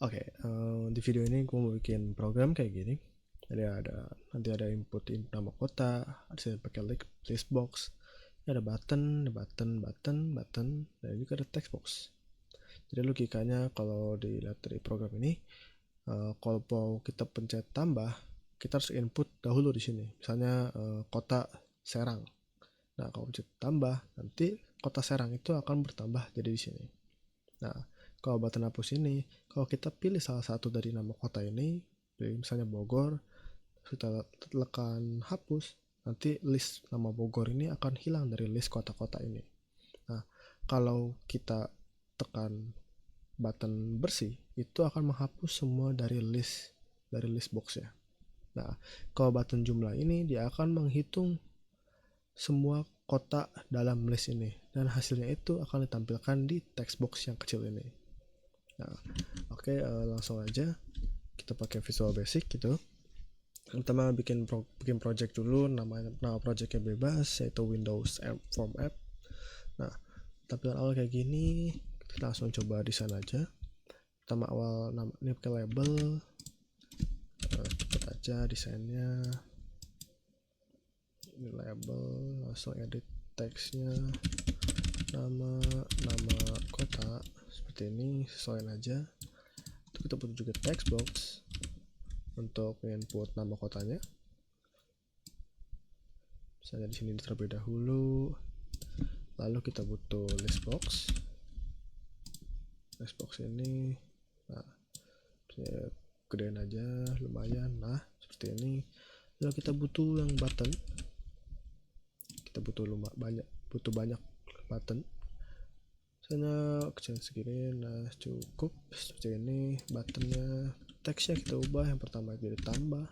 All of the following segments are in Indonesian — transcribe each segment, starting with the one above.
Oke, di video ini gue mau bikin program kayak gini. Jadi nanti ada input nama kota, ada pakai list box, ada button, dan juga ada text box. Jadi logikanya kalau dilihat dari program ini, kalau mau kita pencet tambah, kita harus input dahulu di sini. Misalnya kota Serang. Nah, kalau pencet tambah, nanti kota Serang itu akan bertambah jadi di sini. Nah, kalau button hapus ini, kalau kita pilih salah satu dari nama kota ini, misalnya Bogor, kita tekan hapus, nanti list nama Bogor ini akan hilang dari list kota-kota ini. Nah, kalau kita tekan button bersih, itu akan menghapus semua dari list box ya. Nah, kalau button jumlah ini, dia akan menghitung semua kota dalam list ini, dan hasilnya itu akan ditampilkan di text box yang kecil ini. Nah, oke, langsung aja kita pakai Visual Basic gitu. Pertama bikin project dulu, nama projectnya bebas, yaitu Windows Form App. Nah, tampilan awal kayak gini, kita langsung coba desain aja. Pertama awal ini pakai label, cepet aja desainnya. Ini label, langsung edit teksnya, nama kota seperti ini, sesuaiin aja. Kita butuh juga text box untuk input nama kotanya. Misalnya di sini terlebih dahulu, lalu kita butuh list box. List box ini, nah, gedein aja lumayan. Nah, seperti ini. Lalu kita butuh yang button. Kita butuh banyak button. Misalnya kecil segini, nah cukup seperti ini. Buttonnya, teksnya kita ubah, yang pertama jadi tambah,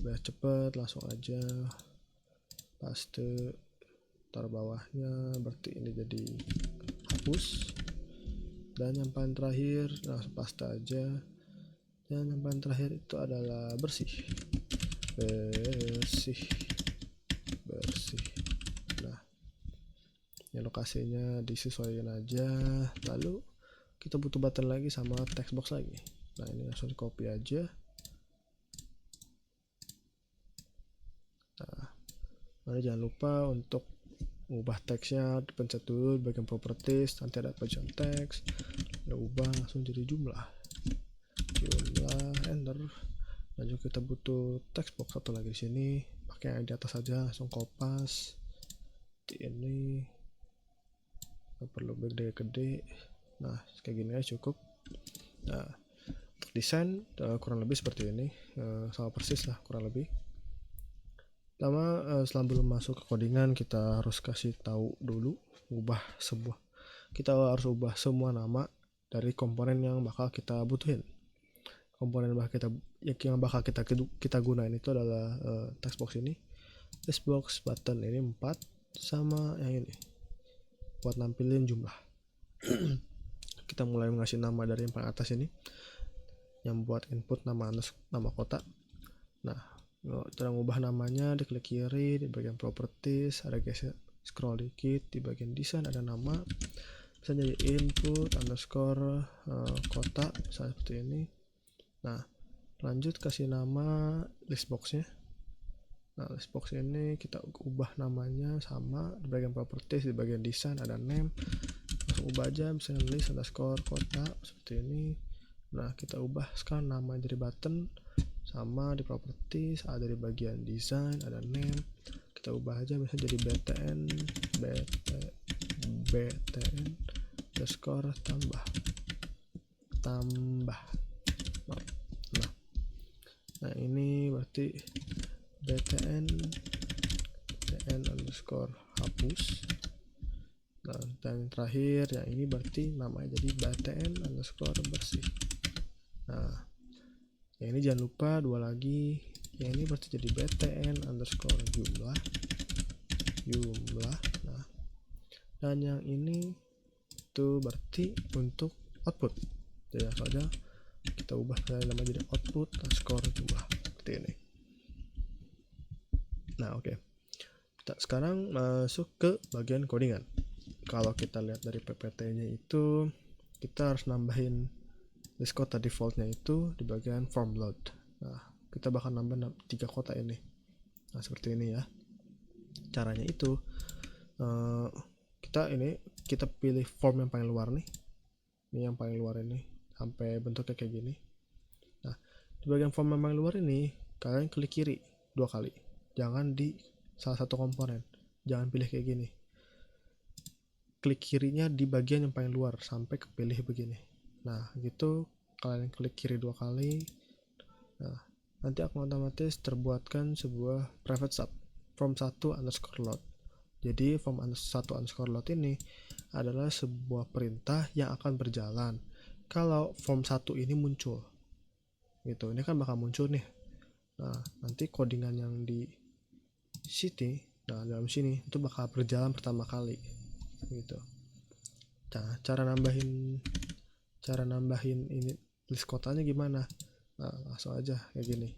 biar cepet, langsung aja paste, taruh bawahnya, berarti ini jadi hapus. Dan yang paling terakhir, nah paste aja, dan yang paling terakhir itu adalah bersih. Nah, yang lokasinya disesuaikan aja. Lalu kita butuh button lagi sama text box lagi. Nah, ini langsung di copy aja. Nah, jangan lupa untuk ubah teksnya, dipencet dulu bagian properties, nanti ada bagian teks, ubah langsung jadi jumlah, enter. Dan juga kita butuh text box satu lagi di sini, pakai yang di atas saja, langsung kopas di ini, nggak perlu gede-gede. Nah, kayak gini aja cukup. Nah, untuk desain kurang lebih seperti ini, sama persis lah kurang lebih. Pertama, sebelum masuk ke codingan, kita harus kasih tahu dulu, kita harus ubah semua nama dari komponen yang bakal kita butuhin. Komponen yang bakal kita gunain itu adalah text box ini, text box, button ini 4, sama yang ini buat nampilin jumlah. Kita mulai mengasih nama dari yang paling atas ini, yang buat input nama kota. Nah, cara mengubah namanya, diklik kiri di bagian properties, ada geser scroll dikit, di bagian desain ada nama, bisa jadi input underscore kota, misalnya seperti ini. Nah, lanjut kasih nama list boxnya. Nah, list box ini kita ubah namanya sama di bagian properties, di bagian desain ada name, langsung ubah aja, misalnya list underscore kota seperti ini. Nah, kita ubah sekarang nama jadi button, sama di properties, ada di bagian design ada name, kita ubah aja misalnya jadi btn underscore tambah. Nah, ini berarti btn underscore hapus. Nah, dan terakhir yang ini berarti namanya jadi btn underscore bersih. Nah, yang ini jangan lupa dua lagi, yang ini berarti jadi btn underscore jumlah. Nah, dan yang ini itu berarti untuk output. Jadi langsung aja kita ubah nama jadi output underscore jumlah seperti ini. Nah, oke. Kita sekarang masuk ke bagian codingan. kalau kita lihat dari PPT-nya itu kita harus nambahin list kota defaultnya itu di bagian form load. Nah, kita bakal nambah 3 kota ini. Nah, seperti ini ya. Caranya itu kita pilih form yang paling luar nih. Ini yang paling luar ini sampai bentuknya kayak gini. Nah, di bagian form yang paling luar ini kalian klik kiri 2 kali. Jangan di salah satu komponen. Jangan pilih kayak gini. Klik kirinya di bagian yang paling luar sampai kepilih begini. Nah, gitu kalian klik kiri 2 kali. Nah, nanti akan otomatis terbuatkan sebuah private sub form1_load. Jadi form1_load ini adalah sebuah perintah yang akan berjalan kalau form1 ini muncul. Gitu. Ini kan bakal muncul nih. Nah, nanti codingan yang di sini, nah dalam sini itu bakal berjalan pertama kali. Gitu. Nah, cara nambahin ini list kotanya gimana? Nah, langsung aja kayak gini.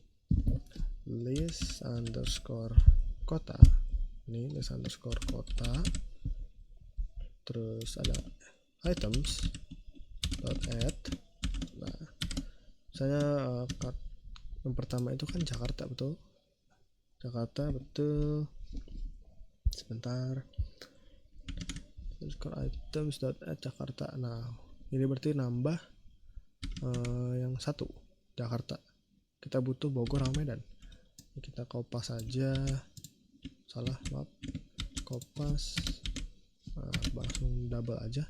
list_kota. Ini list_kota. Terus ada items.add. Nah, misalnya yang pertama itu kan Jakarta, betul. Sebentar. items.add Jakarta. Nah, ini berarti nambah yang satu Jakarta. Kita butuh Bogor sama Medan. Kita kopas saja. Maaf. Kopas. Langsung double aja.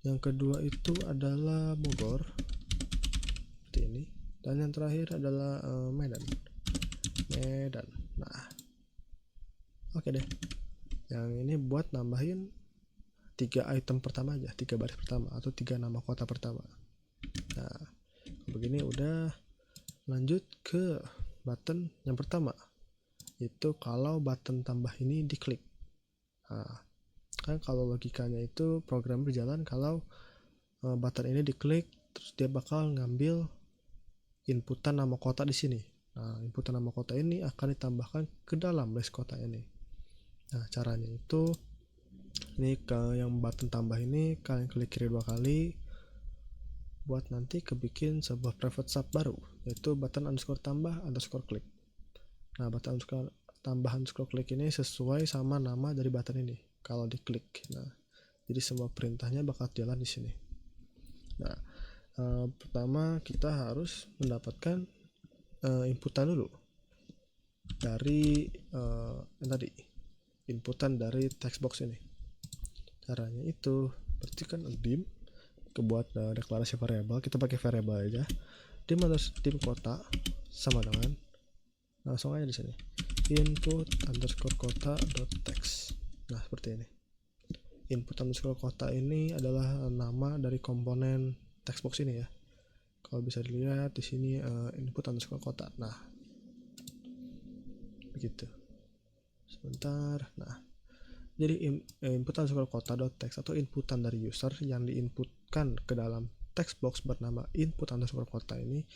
Yang kedua itu adalah Bogor. Seperti ini. Dan yang terakhir adalah Medan. Nah, oke deh. Yang ini buat nambahin 3 item pertama aja, 3 baris pertama atau 3 nama kota pertama. Nah, begini udah. Lanjut ke button yang pertama. Itu kalau button tambah ini diklik. Nah, kan kalau logikanya itu program berjalan kalau button ini diklik, terus dia bakal ngambil inputan nama kota di sini. Nah, inputan nama kota ini akan ditambahkan ke dalam list kota ini. Nah, caranya itu ini ke yang button tambah ini kalian klik kiri 2 kali buat nanti kebikin sebuah private sub baru, yaitu button_tambah_klik. Nah, button tambah_klik ini sesuai sama nama dari button ini kalau diklik. Nah, jadi semua perintahnya bakal jalan di sini. Nah, pertama kita harus mendapatkan inputan dulu dari yang tadi, inputan dari text box ini. Caranya itu berarti kan dim kebuat deklarasi variabel, kita pakai variabel aja. dim kota sama dengan langsung aja di sini input_kota.text. Nah, seperti ini. Input_kota ini adalah nama dari komponen text box ini ya. Kalau bisa dilihat di sini input_kota. Nah, begitu. Sebentar. Nah, jadi input_kota.text atau inputan dari user yang diinputkan ke dalam text box bernama input_kota ini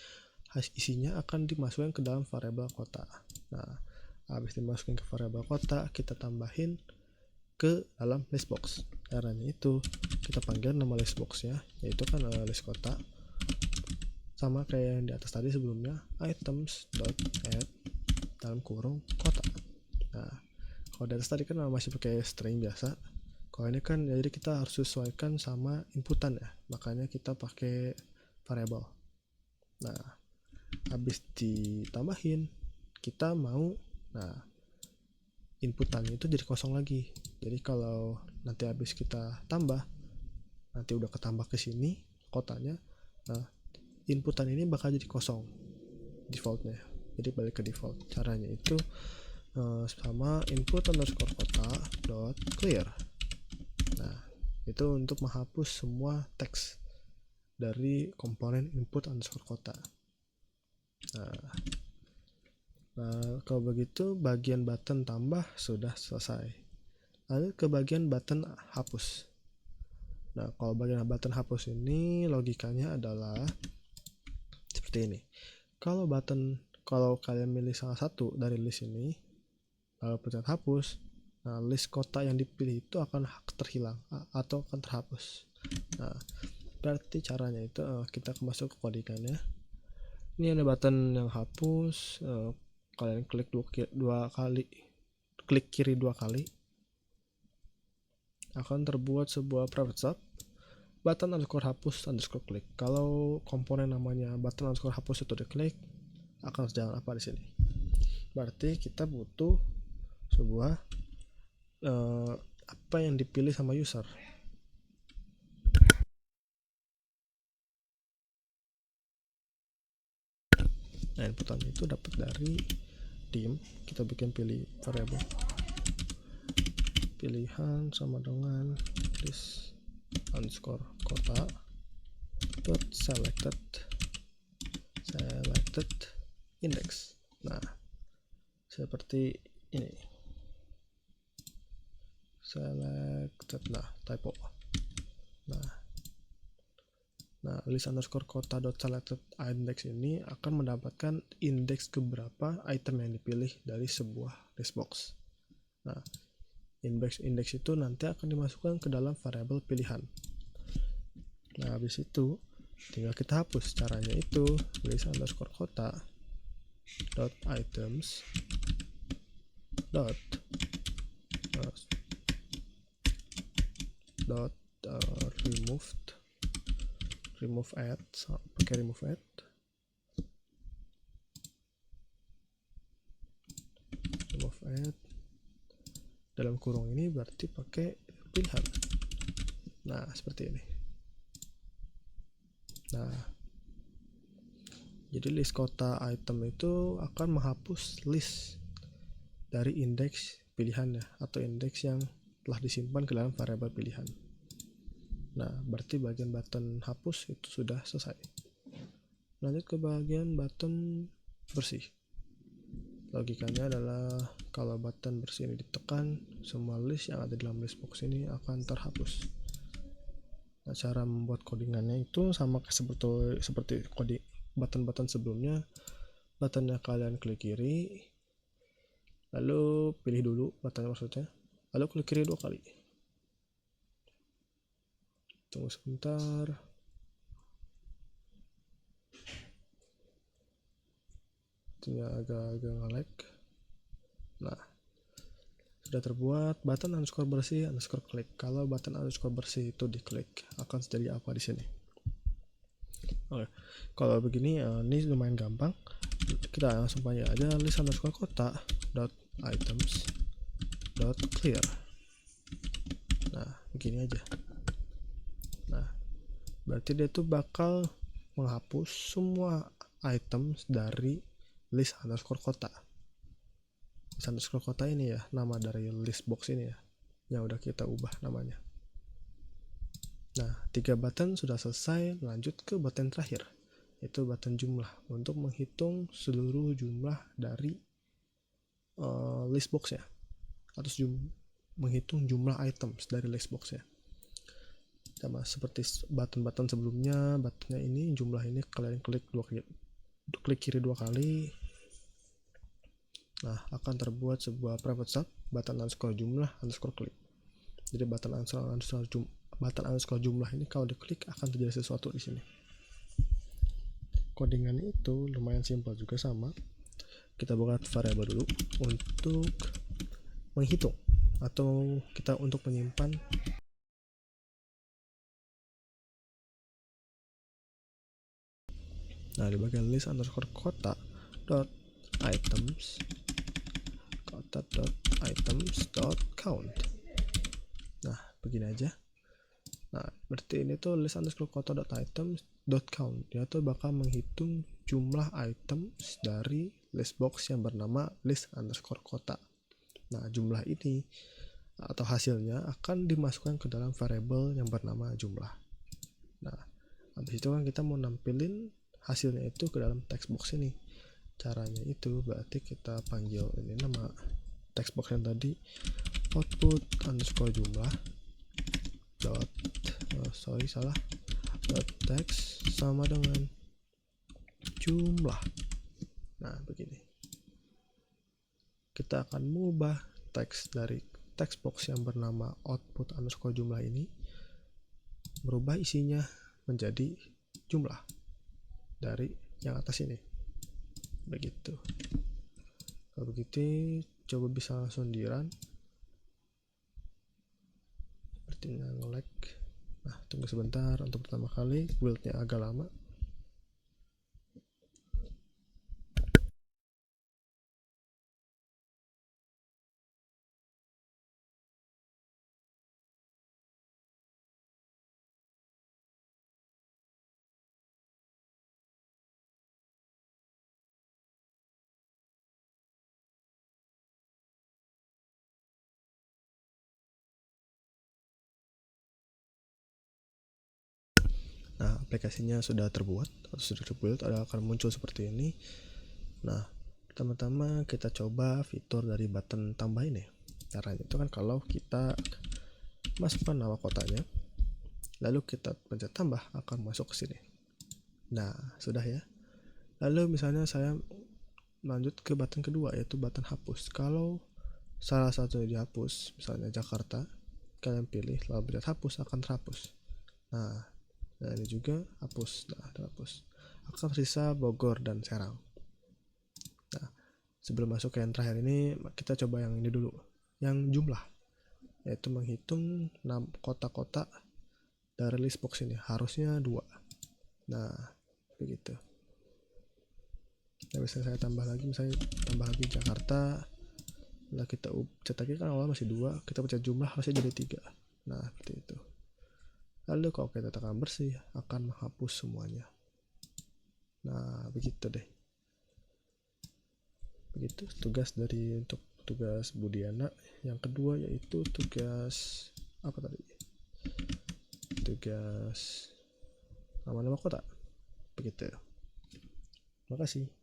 isinya akan dimasukkan ke dalam variabel kota. Nah, habis dimasukin ke variabel kota, kita tambahin ke dalam list box. Caranya itu kita panggil nama list box ya, yaitu kan list kota. Sama kayak yang di atas tadi sebelumnya, items.add dalam kurung kota. Nah, kalau di atas tadi kan masih pakai string biasa. Kalau ini kan jadi kita harus sesuaikan sama inputan ya, makanya kita pakai variabel. Nah, habis ditambahin kita mau, nah inputannya itu jadi kosong lagi. Jadi kalau nanti habis kita tambah, nanti udah ketambah ke sini kotanya, nah inputan ini bakal jadi kosong defaultnya, jadi balik ke default. Caranya itu sama input_kota.clear. Nah, itu untuk menghapus semua teks dari komponen input_kota. Nah, kalau begitu bagian button tambah sudah selesai. Lalu ke bagian button hapus. Nah, kalau bagian button hapus ini logikanya adalah seperti ini. Kalau kalian milih salah satu dari list ini, lalu pencet hapus, Nah, list kota yang dipilih itu akan terhilang atau akan terhapus. Nah, berarti caranya itu kita masuk ke codingannya. Ini ada button yang hapus, kalian klik dua kali, klik kiri 2 kali, akan terbuat sebuah private sub button underscore hapus underscore klik. Kalau komponen namanya button underscore hapus itu diklik, akan jalan apa di sini? Berarti kita butuh sebuah apa yang dipilih sama user. Nah, inputan itu dapat dari dim. Kita bikin pilih variable pilihan sama dengan list underscore kota dot selected index. Nah, seperti ini. Selected, nah typo. Nah, list underscore kota dot selected index ini akan mendapatkan indeks keberapa item yang dipilih dari sebuah list box. Nah, indeks itu nanti akan dimasukkan ke dalam variabel pilihan. Nah, habis itu tinggal kita hapus. Caranya itu list underscore kota dot items dot remove add, pakai remove add, dalam kurung ini berarti pakai pilihan. Nah, seperti ini. Nah, jadi list kota item itu akan menghapus list dari indeks pilihannya atau indeks yang telah disimpan ke dalam variabel pilihan. Nah, berarti bagian button hapus itu sudah selesai. Lanjut ke bagian button bersih. Logikanya adalah kalau button bersih ini ditekan, semua list yang ada dalam list box ini akan terhapus. Nah, cara membuat codingannya itu sama seperti coding button-button sebelumnya. Buttonnya kalian klik kiri, lalu pilih dulu buttonnya maksudnya, lalu klik kiri 2 kali. Tunggu sebentar. Ini agak nge-lag. Nah, sudah terbuat button underscore bersih underscore klik. Kalau button underscore bersih itu diklik, akan terjadi apa di sini? Oke, kalau begini ini lumayan gampang. Kita langsung panggil aja list underscore kota dot items dot clear. Nah, begini aja. Nah, berarti dia tuh bakal menghapus semua items dari list underscore kota. List underscore kota ini ya, nama dari list box ini ya, yang udah kita ubah namanya. Nah, 3 button sudah selesai. Lanjut ke button terakhir, yaitu button jumlah, untuk menghitung seluruh jumlah dari list boxnya, atau menghitung jumlah items dari list boxnya. Sama seperti button-button sebelumnya, buttonnya ini jumlah ini kalian klik kiri 2 kali. Nah, akan terbuat sebuah private sub button underscore jumlah underscore klik. Jadi button underscore jumlah ini kalau diklik akan terjadi sesuatu di sini. Codingannya itu lumayan simpel juga sama. Kita buat variabel dulu untuk menghitung atau kita untuk menyimpan. Nah, di bagian list underscore kota dot items dot count. Nah, begini aja. Nah, berarti ini tuh list underscore kota dot items dot count. Dia tuh bakal menghitung jumlah items dari list box yang bernama list underscore kota. Nah, jumlah ini atau hasilnya akan dimasukkan ke dalam variabel yang bernama jumlah. Nah, habis itu kan kita mau nampilin hasilnya itu ke dalam text box ini. Caranya itu berarti kita panggil ini nama text box yang tadi, output underscore jumlah dot dot text sama dengan jumlah. Nah, begini. Kita akan mengubah teks dari text box yang bernama output underscore jumlah ini merubah isinya menjadi jumlah dari yang atas ini. Begitu. Kalau begitu coba bisa langsung di run. Sepertinya nge-lag. Nah, tunggu sebentar untuk pertama kali, build-nya agak lama. Nah, aplikasinya sudah terbuat atau sudah terbuild, akan muncul seperti ini. Nah, pertama-tama kita coba fitur dari button tambah ini. Caranya itu kan kalau kita masukkan nama kotanya, lalu kita pencet tambah, akan masuk ke sini. Nah, sudah ya. Lalu misalnya saya lanjut ke button kedua, yaitu button hapus. Kalau salah satu dihapus, misalnya Jakarta, kalian pilih lalu pencet hapus, akan terhapus. Nah, ini juga hapus. Nah, terhapus. Akan tersisa Bogor dan Serang. Nah, sebelum masuk ke yang terakhir ini, kita coba yang ini dulu, yang jumlah, yaitu menghitung kota-kota dari list box ini. Harusnya 2. Nah, begitu. Nah, bisa saya tambah lagi, misalnya tambah lagi Jakarta. Nah, kita cetaknya kan awal masih 2, kita pencet jumlah harusnya jadi 3. Nah, seperti itu. Lalu kalau kita tekan bersih, akan menghapus semuanya. Nah, begitu deh. Begitu tugas untuk tugas Budiana. Yang kedua yaitu tugas apa tadi? Tugas nama-nama kota. Begitu. Terima kasih.